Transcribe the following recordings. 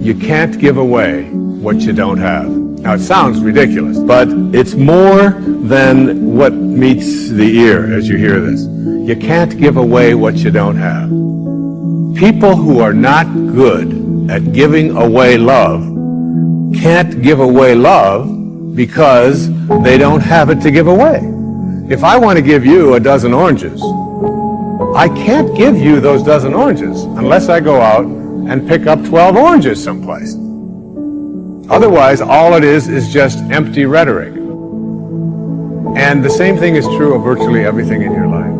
You can't give away what you don't have. Now, it sounds ridiculous, but it's more than what meets the ear as you hear this. You can't give away what you don't have. People who are not good at giving away love can't give away love because they don't have it to give away. If I want to give you a dozen oranges, I can't give you those dozen oranges unless I go out and pick up 12 oranges someplace. Otherwise, all it is just empty rhetoric. And the same thing is true of virtually everything in your life.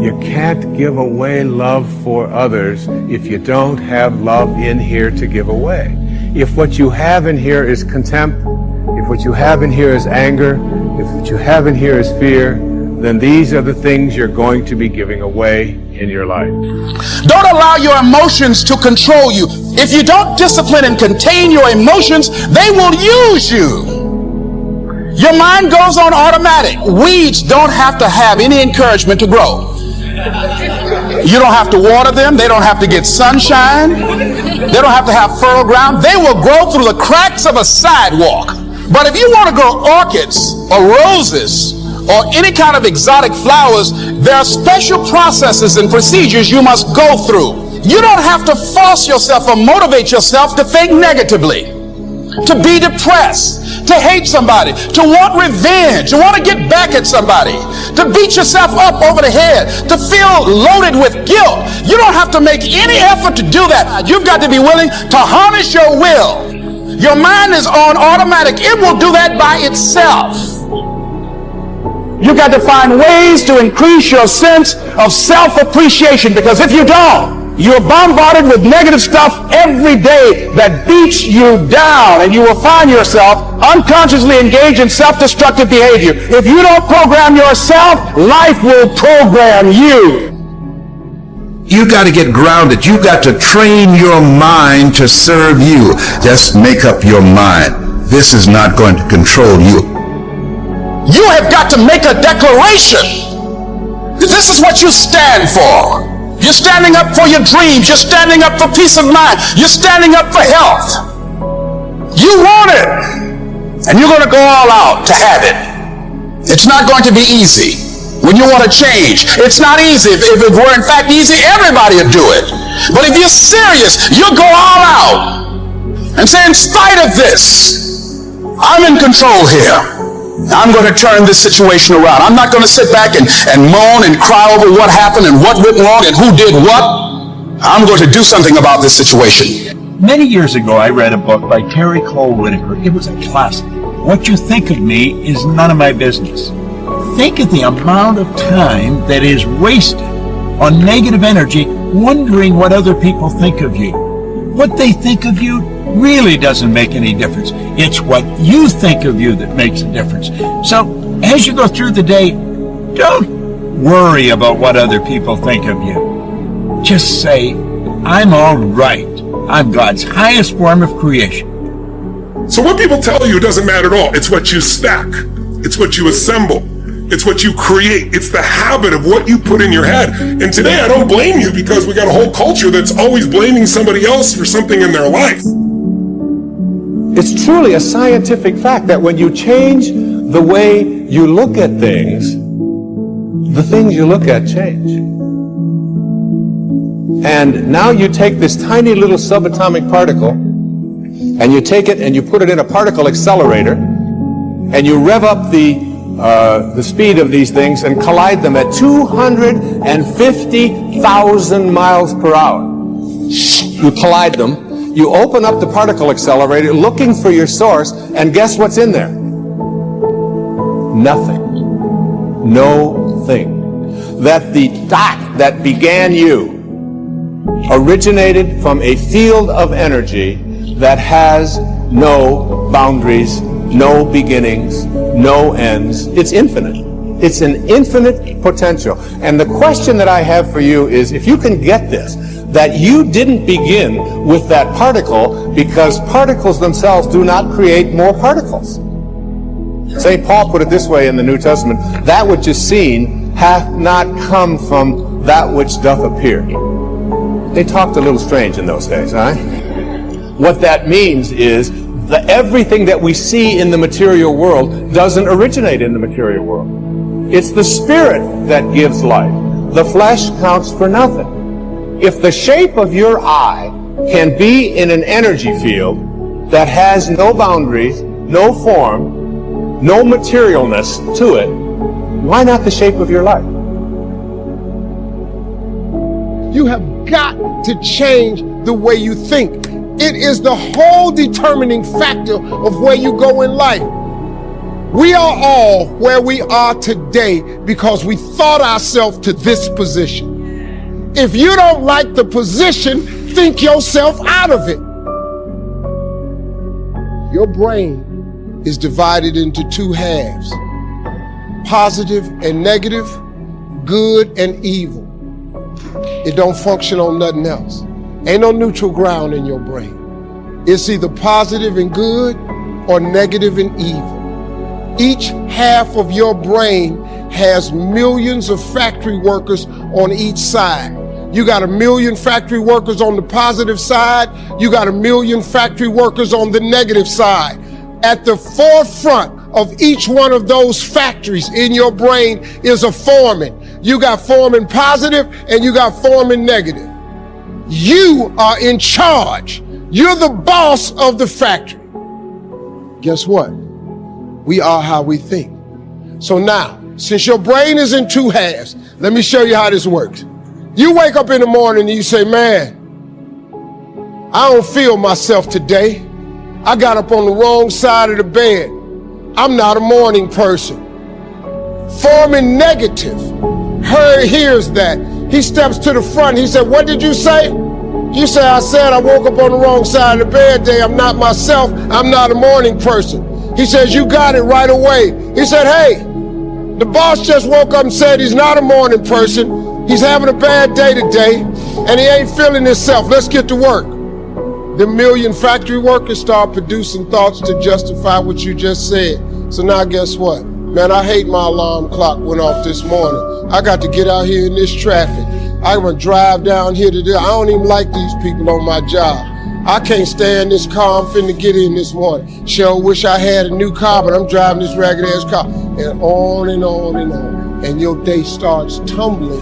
You can't give away love for others if you don't have love in here to give away. If what you have in here is contempt, if what you have in here is anger, if what you have in here is fear, then these are the things you're going to be giving away in your life. Don't allow your emotions to control you. If you don't discipline and contain your emotions, they will use you. Your mind goes on automatic. Weeds don't have to have any encouragement to grow. You don't have to water them. They don't have to get sunshine. They don't have to have fertile ground. They will grow through the cracks of a sidewalk. But if you want to grow orchids or roses or any kind of exotic flowers, there are special processes and procedures you must go through. You don't have to force yourself or motivate yourself to think negatively, to be depressed, to hate somebody, to want revenge, to want to get back at somebody, to beat yourself up over the head, to feel loaded with guilt. You don't have to make any effort to do that. You've got to be willing to harness your will. Your mind is on automatic. It will do that by itself. You've got to find ways to increase your sense of self-appreciation, because if you don't, you're bombarded with negative stuff every day that beats you down, and you will find yourself unconsciously engaged in self-destructive behavior. If you don't program yourself, life will program you. You got to get grounded. You got to train your mind to serve you. Just make up your mind. This is not going to control you. You have got to make a declaration. This is what you stand for. You're standing up for your dreams. You're standing up for peace of mind. You're standing up for health. You want it, and you're going to go all out to have it. It's not going to be easy. When you want to change, it's not easy. If it were in fact easy, everybody would do it. But if you're serious, you'll go all out and say, in spite of this, I'm in control here. I'm going to turn this situation around. I'm not going to sit back and moan and cry over what happened and what went wrong and who did what. I'm going to do something about this situation. Many years ago, I read a book by Terry Cole Whitaker. It was a classic. What you think of me is none of my business. Think of the amount of time that is wasted on negative energy wondering what other people think of you. What they think of you really doesn't make any difference. It's what you think of you that makes a difference. So as you go through the day, don't worry about what other people think of you. Just say, I'm all right. I'm God's highest form of creation. So what people tell you doesn't matter at all. It's what you stack. It's what you assemble. It's what you create. It's the habit of what you put in your head. And today I don't blame you, because we got a whole culture that's always blaming somebody else for something in their life. It's truly a scientific fact that when you change the way you look at things, the things you look at change. And now you take this tiny little subatomic particle, and you take it and you put it in a particle accelerator, and you rev up the speed of these things and collide them at 250,000 miles per hour. You collide them. You open up the particle accelerator looking for your source, and guess what's in there? Nothing. No thing. That the dot that began you originated from a field of energy that has no boundaries, no beginnings, no ends. It's infinite. It's an infinite potential. And the question that I have for you is, if you can get this, that you didn't begin with that particle, because particles themselves do not create more particles. St. Paul put it this way in the New Testament: that which is seen hath not come from that which doth appear. They talked a little strange in those days, huh? What that means is that everything that we see in the material world doesn't originate in the material world. It's the spirit that gives life. The flesh counts for nothing. If the shape of your eye can be in an energy field that has no boundaries, no form, no materialness to it, why not the shape of your life? You have got to change the way you think. It is the whole determining factor of where you go in life. We are all where we are today because we thought ourselves to this position. If you don't like the position, think yourself out of it. Your brain is divided into two halves: positive and negative, good and evil. It don't function on nothing else. Ain't no neutral ground in your brain. It's either positive and good or negative and evil. Each half of your brain has millions of factory workers on each side. You got 1 million factory workers on the positive side. You got 1 million factory workers on the negative side. At the forefront of each one of those factories in your brain is a foreman. You got foreman positive and you got foreman negative. You are in charge. You're the boss of the factory. Guess what? We are how we think. So now, since your brain is in two halves, let me show you how this works. You wake up in the morning and you say, man, I don't feel myself today. I got up on the wrong side of the bed. I'm not a morning person. Foreman negative hears that. He steps to the front. He said, what did you say? You say, I said I woke up on the wrong side of the bed today. I'm not myself. I'm not a morning person. He says, you got it right away. He said, hey, the boss just woke up and said he's not a morning person. He's having a bad day today and he ain't feeling himself. Let's get to work. The 1 million factory workers start producing thoughts to justify what you just said. So now guess what? Man, I hate my alarm clock went off this morning. I got to get out here in this traffic. I'm gonna drive down here today. I don't even like these people on my job. I can't stand this car I'm finna get in this morning. Sure wish I had a new car, but I'm driving this ragged ass car. And on and on and on. And your day starts tumbling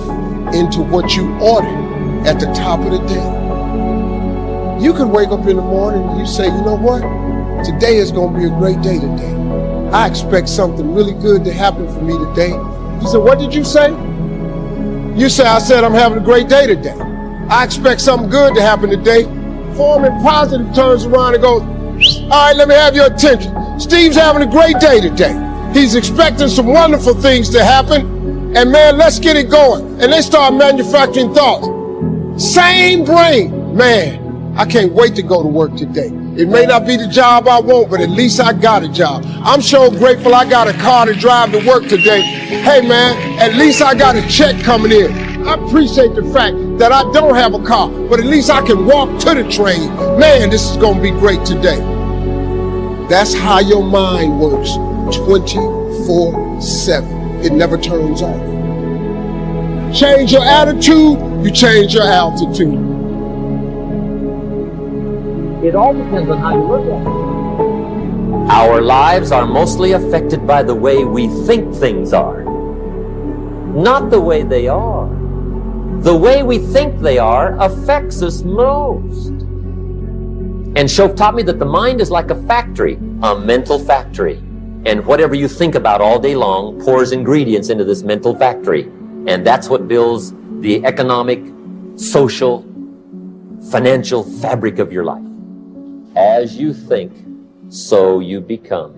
into what you ordered at the top of the day. You could wake up in the morning and you say, you know what? Today is gonna be a great day today. I expect something really good to happen for me today. You said, what did you say? You say, I said I'm having a great day today. I expect something good to happen today. Foreman positive turns around and goes, all right, let me have your attention. Steve's having a great day today. He's expecting some wonderful things to happen. And man, let's get it going. And they start manufacturing thoughts. Same brain. Man, I can't wait to go to work today. It may not be the job I want, but at least I got a job. I'm so grateful I got a car to drive to work today. Hey man, at least I got a check coming in. I appreciate the fact that I don't have a car, but at least I can walk to the train. Man, this is gonna be great today. That's how your mind works 24/7. It never turns off. Change your attitude, you change your altitude. It all depends on how you look at it. Our lives are mostly affected by the way we think things are, not the way they are. The way we think they are affects us most. And Shoaff taught me that the mind is like a factory, a mental factory. And whatever you think about all day long pours ingredients into this mental factory. And that's what builds the economic, social, financial fabric of your life. As you think, so you become.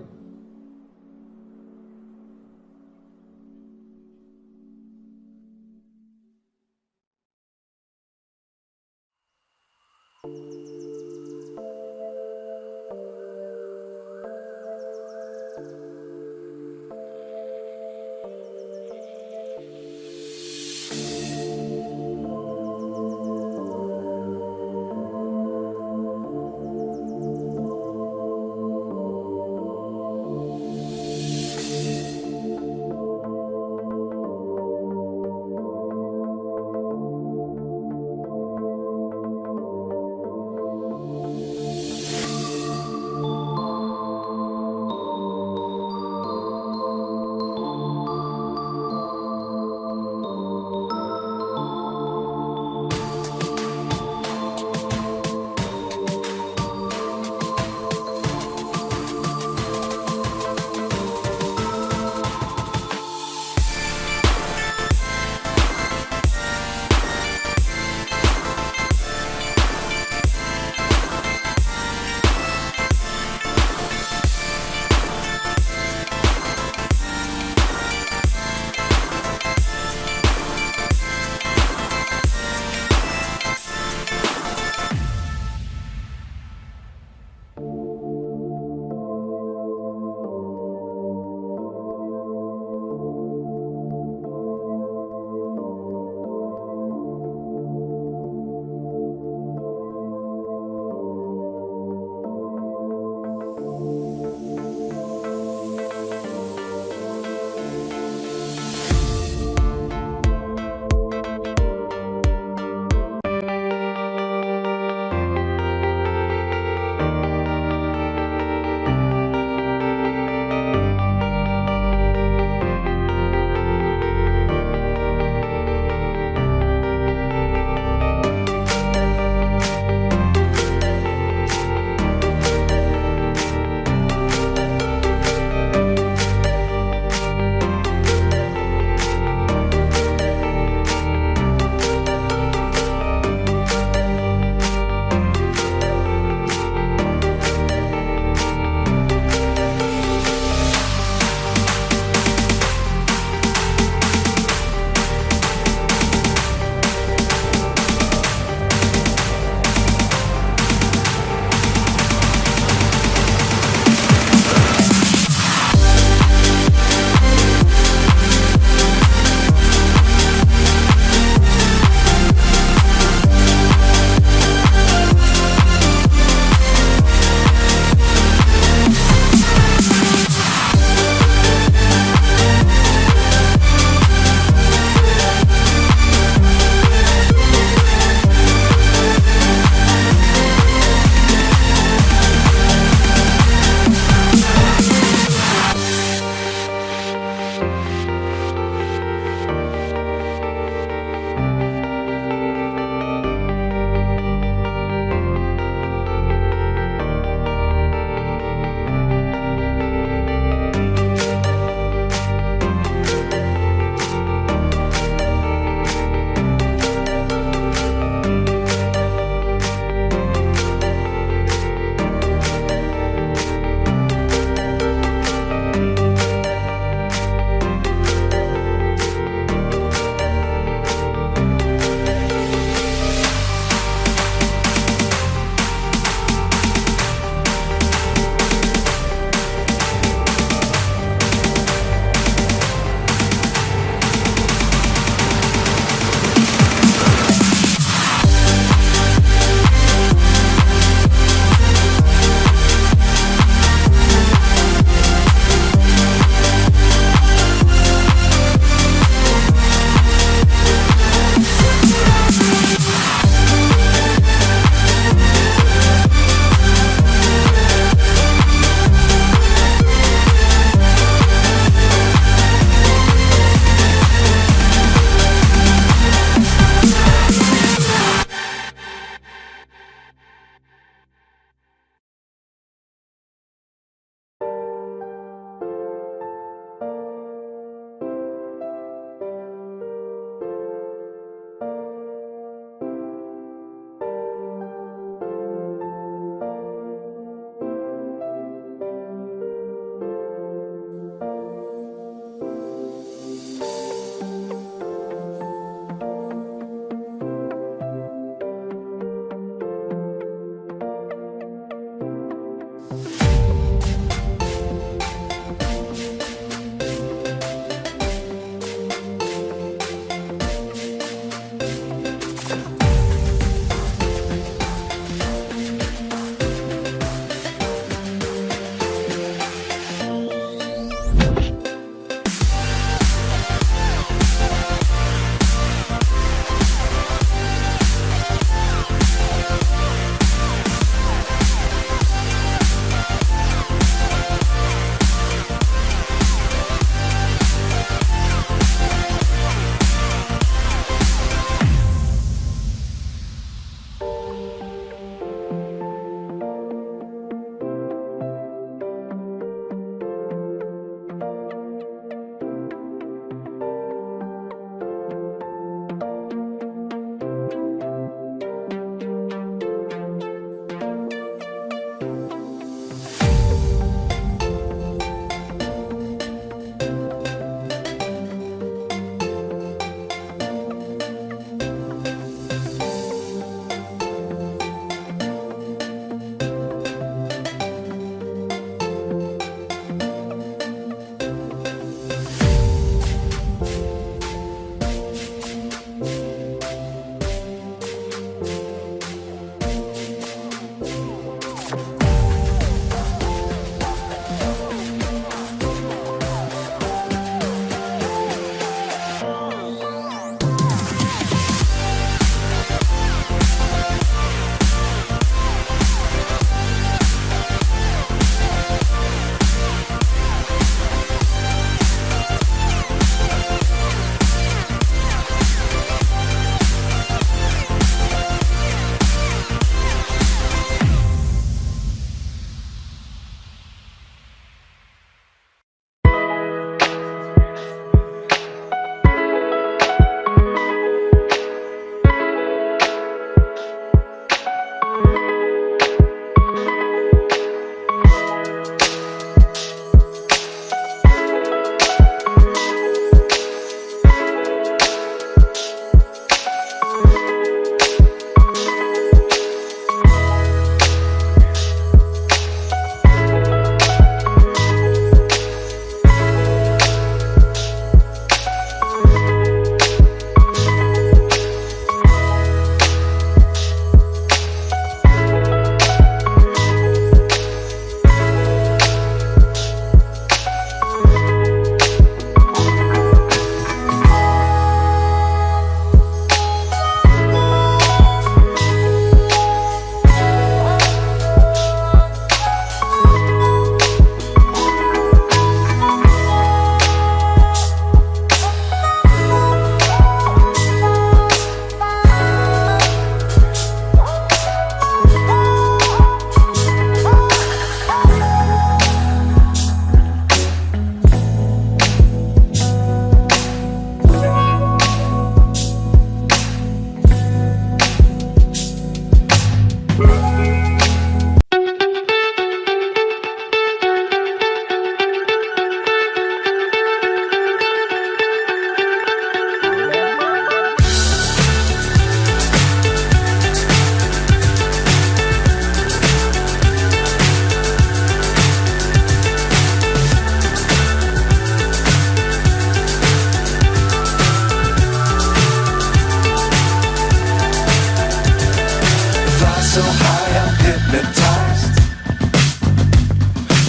so high I'm hypnotized.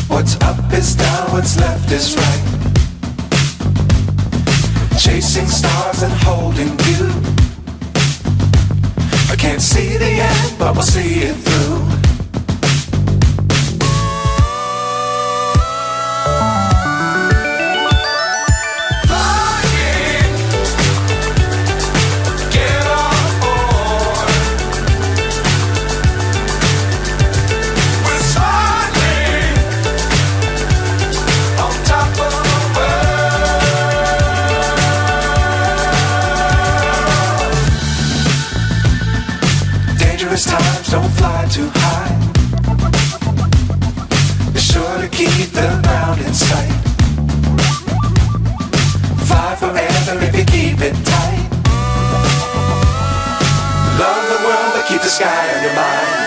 What's up is down, what's left is right. Chasing stars and holding you. I can't see the end, but we'll see it through. Times don't fly too high. Be sure to keep the ground in sight. Fly forever if you keep it tight. Love the world but keep the sky on your mind.